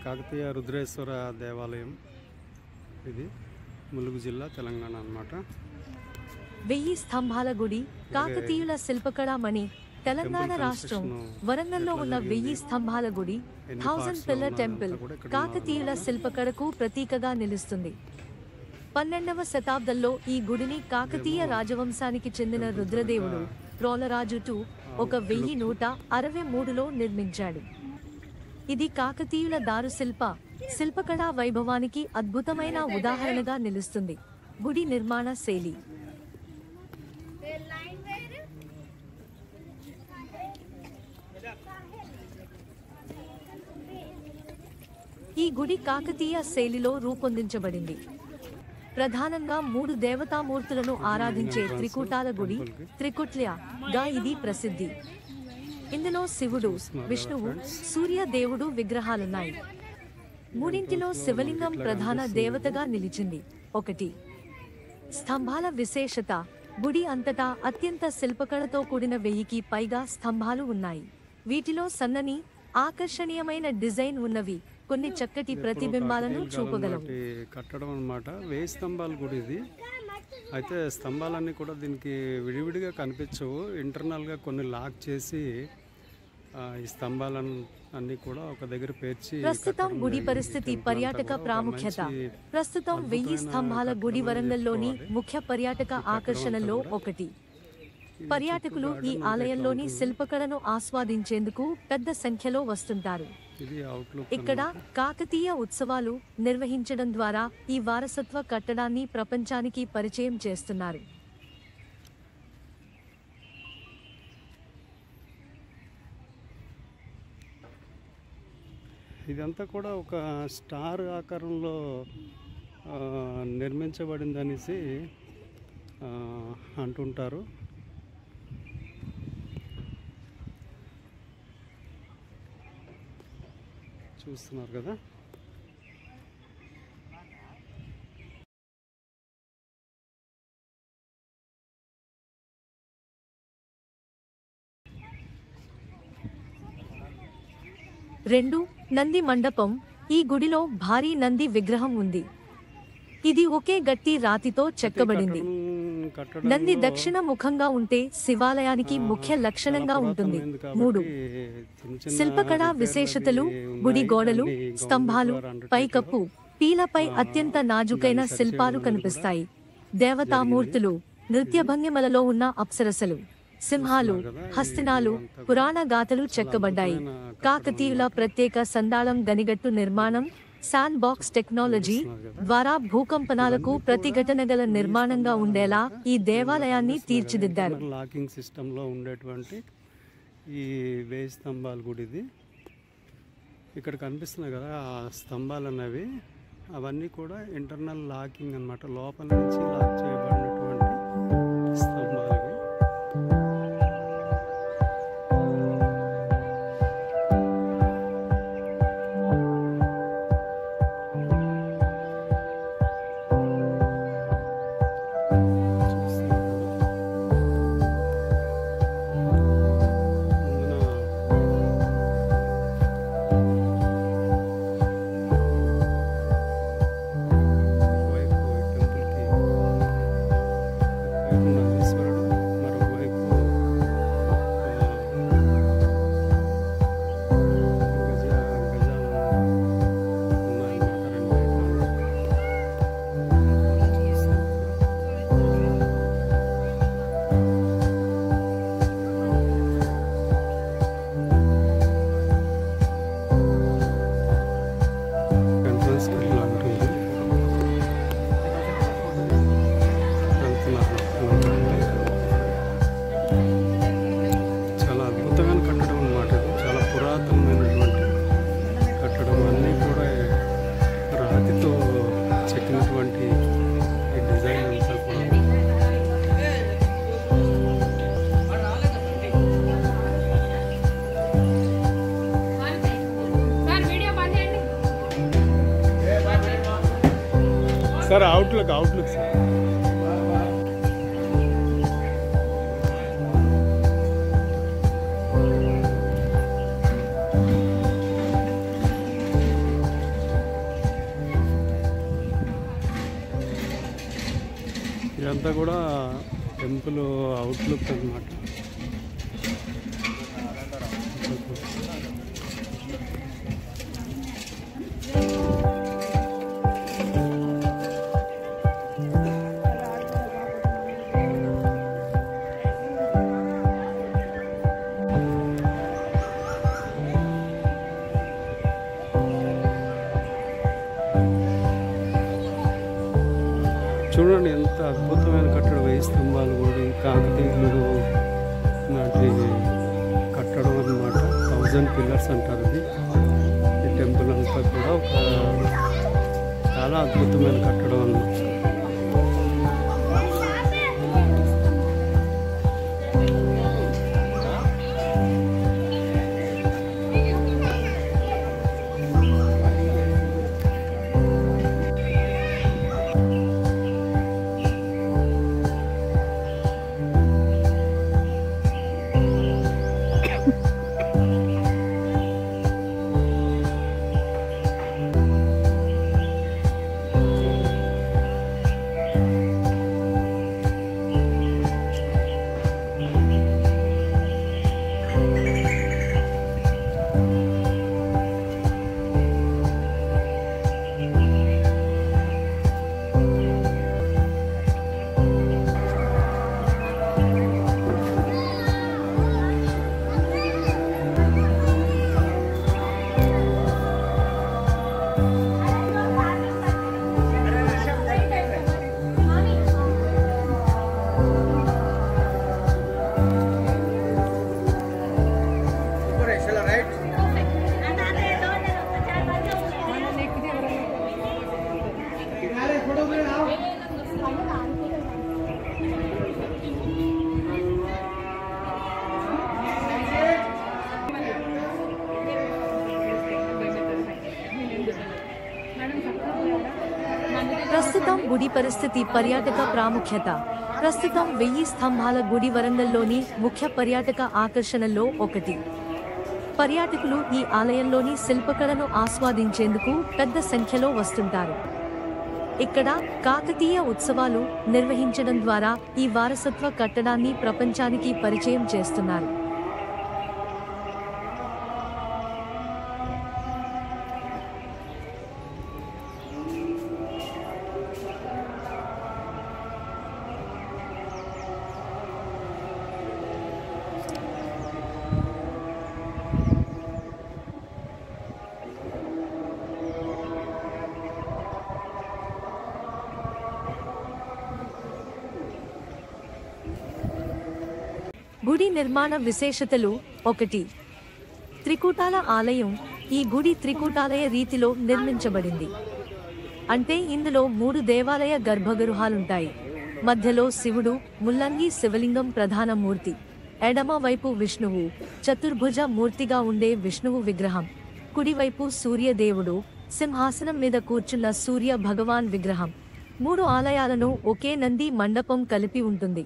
కాకతీయ రుద్రేశ్వర దేవాలయం ఇది ములుగు జిల్లా తెలంగాణ అన్నమాట. 1000 స్తంభాల గుడి కాకతీయుల శిల్పకళామణి. తెలంగాణ రాష్ట్రం వరంగల్లో ఉన్న 1000 స్తంభాల గుడి 1000 పిల్లర్ టెంపుల్ కాకతీయుల శిల్పకళకు ప్రతీకగా నిలుస్తుంది. 12వ శతాబ్దంలో ఈ గుడిని కాకతీయ రాజవంశానికి చెందిన రుద్రదేవుడు ప్రోలరాజు II 1163లో నిర్మించాడు. ఇది కాకతీయుల దారు శిల్పకళా వైభవానికి అద్భుతమైన ఉదాహరణగా నిలుస్తుంది. గుడి నిర్మాణ శైలి ఈ గుడి కాకతీయ శైలిలో రూపొందించబడింది. ప్రధానంగా 3 దేవతామూర్తులను ఆరాధించే త్రికూటాల గుడి త్రికుట్లగా ఇది ప్రసిద్ధి. ఇందులో శివుడు, విష్ణువు, సూర్య దేవుడు విగ్రహాలున్నాయి. మూడింటిలో శివలింగం ప్రధాన దేవతగా నిలిచింది. 1 స్తంభాల విశేషత. గుడి అంతటా అత్యంత శిల్పకళతో కూడిన 1000కి పైగా స్తంభాలు ఉన్నాయి. వీటిలో సన్నని ఆకర్షణీయమైన డిజైన్ ఉన్నవి కొన్ని చక్కటి ప్రతిబింబాలను చూపగలవు. కట్టడం అన్నమాట. 1000 స్తంభాల గుడి ఇది. అయితే స్తంభాలన్నీ కూడా దీనికి విడివిడిగా కనిపించవు. ఇంటర్నల్గా కొన్ని లాక్ చేసి ఈ స్తంభాలన్నీ కూడా ఒక దగ్గర పేర్చి. ప్రస్తుతం గుడి పరిస్థితి. పర్యాటక ప్రాముఖ్యత. ప్రస్తుతం 1000 స్తంభాల గుడి వరంగల్లోని ముఖ్య పర్యాటక ఆకర్షణల్లో ఒకటి. పర్యాటకులు ఈ ఆలయంలోని శిల్పకళను ఆస్వాదించేందుకు పెద్ద సంఖ్యలో వస్తుంటారు. ఇక్కడ కాకతీయ ఉత్సవాలు నిర్వహించడం ద్వారా ఈ వారసత్వ కట్టడాన్ని ప్రపంచానికి పరిచయం చేస్తున్నారు. ఇదంతా కూడా ఒక స్టార్ ఆకారంలో నిర్మించబడిందనేసి అంటుంటారు. చూస్తున్నారు కదా. నంది మండపం. ఈ గుడిలో భారీ నంది విగ్రహం ఉంది. ఇది ఒకే గట్టి రాతితో చెక్కబడింది. నంది దక్షిణ ముఖంగా ఉంటే శివాలయానికి ముఖ్య లక్షణంగా ఉంటుంది. 3 శిల్పకళా విశేషతలు. గుడి గోడలు, స్తంభాలు, పైకప్పు, పీలపై అత్యంత నాజుకైన శిల్పాలు కనిపిస్తాయి. దేవతామూర్తులు, నృత్య భంగిమలలో ఉన్న అప్సరసలు, సింహాలు, హస్తినాలు, పురాణ గాథలు చెక్కబడ్డాయి. కాకతీయుల ప్రత్యేక సందాళం గనిగట్టు నిర్మాణం శాండ్ బాక్స్ టెక్నాలజీ ద్వారా భూకంపనాలకు ప్రతిఘటనగల నిర్మాణంగా ఉండేలా ఈ దేవాలయాన్ని తీర్చిదిద్దారు. లాకింగ్ సిస్టంలో ఉండేటువంటి ఈ 1000 స్తంభాల గుడిది. ఇక్కడ కనిపిస్తున్నాయి కదా ఆ స్తంభాలు అన్నవి, అవన్నీ కూడా ఇంటర్నల్ లాకింగ్ అన్నమాట. లోపల నుంచి లాక్ చేయబడినటువంటి స్తంభాలు ఇవి. Sir outlook sir. ఇదంతా కూడా టెంపుల్ అవుట్లుక్ అన్నమాట. చూడండి ఎంత అద్భుతమైన కట్టడం, 1000 స్తంభాలు గుడి, కాకతీయులు నాటి కట్టడం అన్నమాట. 1000 పిల్లర్స్ అంటారు ఇది. ఈ టెంపుల్ అంతా కూడా ఒక చాలా అద్భుతమైన కట్టడం అన్నమాట. ప్రస్తుతం గుడి పరిస్థితి, పర్యాటక ప్రాముఖ్యత. ప్రస్తుతం 1000 స్తంభాల గుడి వరంగల్లోని ముఖ్య పర్యాటక ఆకర్షణల్లో ఒకటి. పర్యాటకులు ఈ ఆలయంలోని శిల్పకళను ఆస్వాదించేందుకు పెద్ద సంఖ్యలో వస్తుంటారు. ఇక్కడ కాకతీయ ఉత్సవాలు నిర్వహించడం ద్వారా ఈ వారసత్వ కట్టడాన్ని ప్రపంచానికి పరిచయం చేస్తున్నారు. గుడి నిర్మాణ విశేషతలు. 1. త్రికూటాల ఆలయం. ఈ గుడి త్రికూటాలయ రీతిలో నిర్మించబడింది. అంటే ఇందులో 3 దేవాలయ గర్భగృహాలుంటాయి. మధ్యలో శివుడు, ముల్లంగి శివలింగం ప్రధాన మూర్తి. ఎడమ వైపు విష్ణువు, చతుర్భుజ మూర్తిగా ఉండే విష్ణువు విగ్రహం. కుడివైపు సూర్యదేవుడు, సింహాసనం మీద కూర్చున్న సూర్య భగవాన్ విగ్రహం. 3 ఆలయాలను ఒకే నంది మండపం కలిపి ఉంటుంది.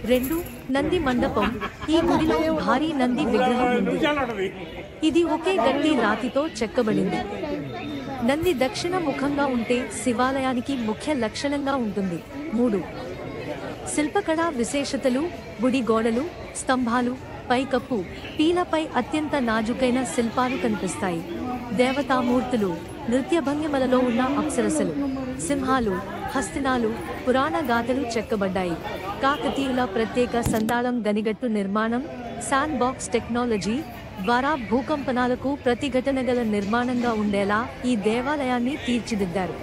2. నంది మండపం. ఈ గుడిలో భారీ నంది విగ్రహం ఉంది. ఇది ఒకే గట్టి రాతితో చెక్కబడింది. నంది దక్షిణ ముఖంగా ఉంటే శివాలయానికి ముఖ్య లక్షణంగా ఉంటుంది. 3. శిల్పకళా విశేషతలు. గుడి గోడలు, స్తంభాలు, పైకప్పు, పీలపై అత్యంత నాజుకైన శిల్పాలు కనిపిస్తాయి. దేవతామూర్తులు, నృత్య భంగిమలలో ఉన్న అప్సరసలు, సింహాలు, హస్తినాలు, పురాణ గాథలు చెక్కబడ్డాయి. కాకతీయుల ప్రత్యేక సంతాళం గనిగట్టు నిర్మాణం, శాండ్ బాక్స్ టెక్నాలజీ ద్వారా భూకంపనాలకు ప్రతిఘటనగల నిర్మాణంగా ఉండేలా ఈ దేవాలయాన్ని తీర్చిదిద్దారు.